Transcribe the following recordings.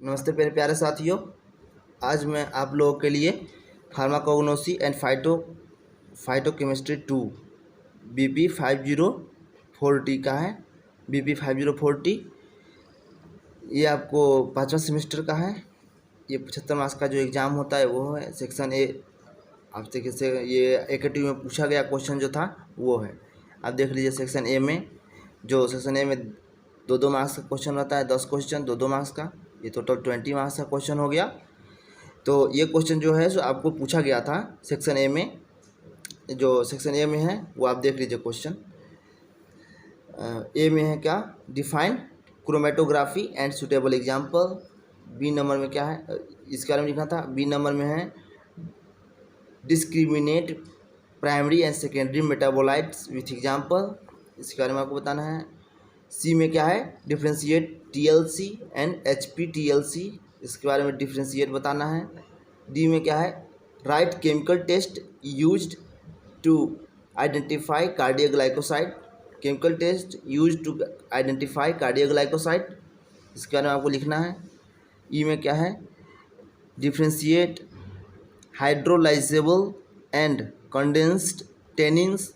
नमस्ते मेरे प्यारे साथियों। आज मैं आप लोगों के लिए pharmacognosy and phytochemistry 2 BP 504T का है। BP 504T ये आपको 5वां सेमेस्टर का है। ये 75 मार्क्स का जो एग्ज़ाम होता है वो है। सेक्शन ए आपसे किसे ये AKTV में पूछा गया क्वेश्चन जो था वो है। आप देख लीजिए सेक्शन ए में दो मार्क्स का क्वेश्चन रहता है। 10 क्वेश्चन 2 मार्क्स का, ये टोटल 20 मार्क्स का क्वेश्चन हो गया। तो ये क्वेश्चन जो है सो आपको पूछा गया था सेक्शन ए में। जो सेक्शन ए में है वो आप देख लीजिए क्वेश्चन। ए में है क्या, define chromatography and suitable example. B number में क्या है, इसके बारे में लिखना था। बी नंबर में है discriminate primary and secondary metabolites with example, इसके बारे में आपको बताना है। सी में क्या है, डिफ्रेंशिएट TLC एंड HPTLC, इसके बारे में डिफ्रेंशिएट बताना है। डी में क्या है, write chemical test used to identify cardioglycoside, chemical test used to identify cardioglycoside, इसके बारे में आपको लिखना है। ई में क्या है, differentiate hydrolysable and condensed tannins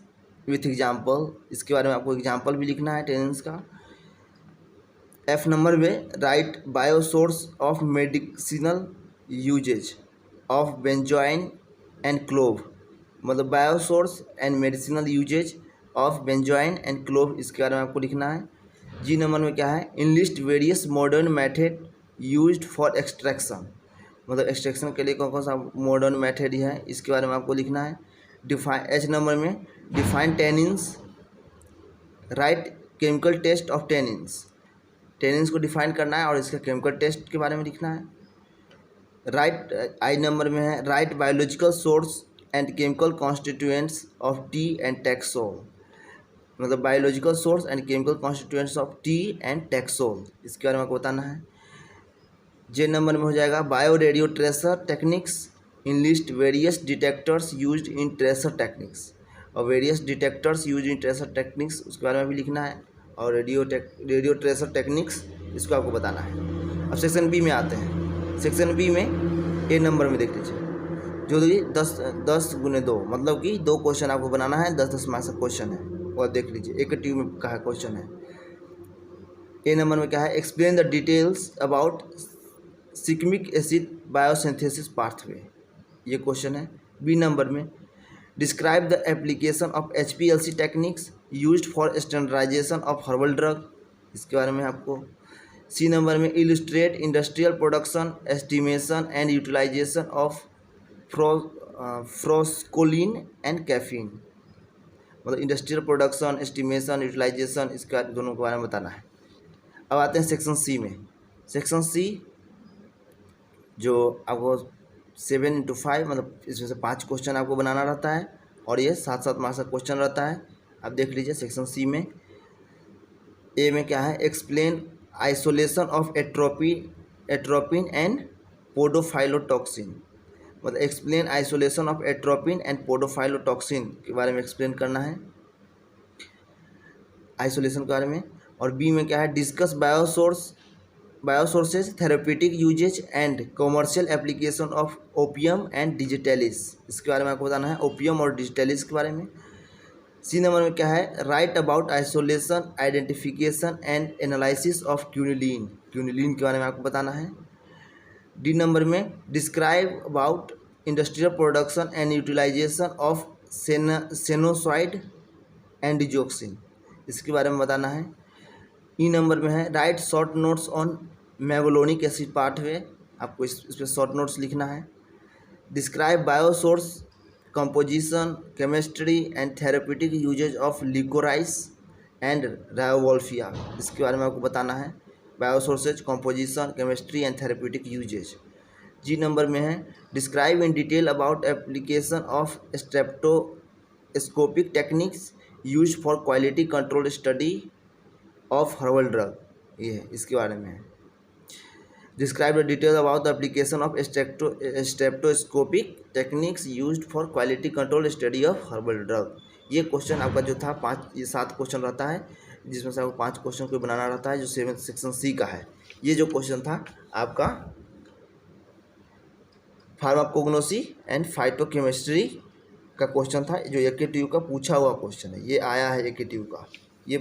with example, इसके बारे में आपको एग्जाम्पल भी लिखना है टेनिन्स का। एफ नंबर में write biosource of medicinal uses of benzoin and clove, मतलब biosource and medicinal uses of benzoin and clove, इसके बारे में आपको लिखना है। जी नंबर में क्या है, enlist various modern method used for extraction, मतलब एक्सट्रैक्शन के लिए कौन कौन सा मॉडर्न मेथड है, इसके बारे में आपको लिखना है। एच नंबर में define tannins, write chemical test of tannins, tannins को डिफाइन करना है और इसका केमिकल टेस्ट के बारे में लिखना है। राइट आई नंबर में है write biological source and chemical constituents of tea and taxol, मतलब biological source and chemical constituents of tea and taxol, इसके बारे में आपको बताना है। जे नंबर में हो जाएगा bio radio tracer techniques, enlist various detectors used in tracer techniques, और various detectors use in tracer techniques उसके बारे में भी लिखना है। और रेडियो ट्रेसर टेक्निक्स इसको आपको बताना है। अब सेक्शन बी में आते हैं। सेक्शन बी में ए नंबर में देख लीजिए, जो कि 10 गुने 2, मतलब कि 2 क्वेश्चन आपको बनाना है। 10 मार्क्स का क्वेश्चन है और देख लीजिए AKTV में कहा क्वेश्चन है। ए नंबर में क्या है, explain the details about shikimic acid biosynthesis pathway, ये क्वेश्चन है। बी नंबर में describe the application of HPLC techniques used for standardization of herbal drug, इसके बारे में आपको। सी नंबर में illustrate industrial production estimation and utilization of forskolin and caffeine, मतलब industrial production estimation utilization, इसका दोनों के बारे में बताना है। अब आते हैं सेक्शन सी में। सेक्शन सी जो आपको 7x5, मतलब इसमें से 5 क्वेश्चन आपको बनाना रहता है और ये 7 मार्क्स का क्वेश्चन रहता है। आप देख लीजिए सेक्शन सी में। ए में क्या है, explain isolation of atropine and podophyllotoxin, मतलब explain isolation of atropine and podophyllotoxin के बारे में एक्सप्लेन करना है, आइसोलेशन के बारे में। और बी में क्या है, discuss biosources therapeutic uses and commercial application of opium and digitalis, इसके बारे में आपको बताना है, ओपियम और डिजिटलिस के बारे में। सी नंबर में क्या है, write about isolation identification and analysis of quinine, quinine के बारे में आपको बताना है। डी नंबर में describe about industrial production and utilization of sennoside and digoxin, इसके बारे में बताना है। ई नंबर में है write short notes on mevalonic acid pathway, आपको इस पर शॉर्ट नोट्स लिखना है। Describe biosource composition chemistry and therapeutic uses of liquorice and rauwolfia, इसके बारे में आपको बताना है, biosources composition chemistry and therapeutic uses. G number में है describe in detail about application of spectroscopic techniques use for quality control study of herbal drug, ये है, इसके बारे में है। Describe the detail about the application of spectroscopic techniques used for quality control study of herbal drug. ये question आपका जो था 7 क्वेश्चन रहता है, जिसमें से आपको 5 क्वेश्चन को बनाना रहता है, जो 7 सेक्शन सी का है। ये जो क्वेश्चन था आपका फार्माकोग्नोसी एंड फाइटोकेमिस्ट्री का क्वेश्चन था, जो AKTU का पूछा हुआ क्वेश्चन है, ये आया है AKTU का। ये